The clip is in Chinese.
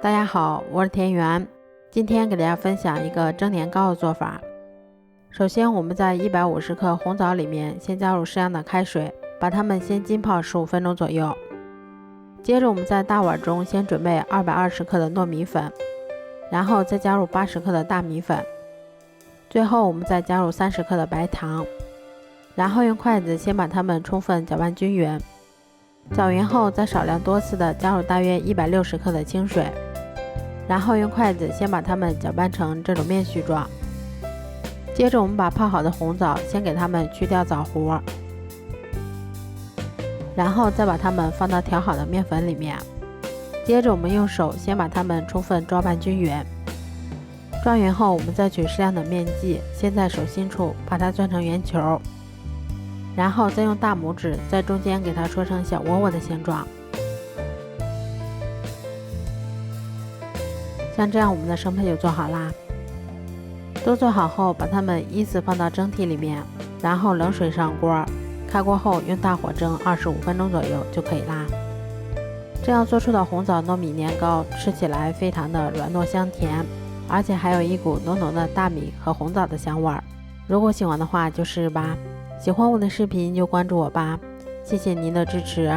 大家好，我是田园，今天给大家分享一个蒸年糕的做法。首先我们在150克红枣里面先加入适量的开水，把它们先浸泡15分钟左右。接着我们在大碗中先准备220克的糯米粉，然后再加入80克的大米粉，最后我们再加入30克的白糖，然后用筷子先把它们充分搅拌均匀。搅匀后再少量多次的加入大约160克的清水，然后用筷子先把它们搅拌成这种面絮状。接着我们把泡好的红枣先给它们去掉枣核，然后再把它们放到调好的面粉里面。接着我们用手先把它们充分抓拌均匀。抓匀后我们再取适量的面剂，先在手心处把它攥成圆球，然后再用大拇指在中间给它戳成小窝窝的形状。像这样我们的生胚就做好啦。都做好后把它们依次放到蒸屉里面，然后冷水上锅，开锅后用大火蒸25分钟左右就可以啦。这样做出的红枣糯米年糕吃起来非常的软糯香甜，而且还有一股浓浓的大米和红枣的香味儿。如果喜欢的话就试试吧。喜欢我的视频就关注我吧，谢谢您的支持。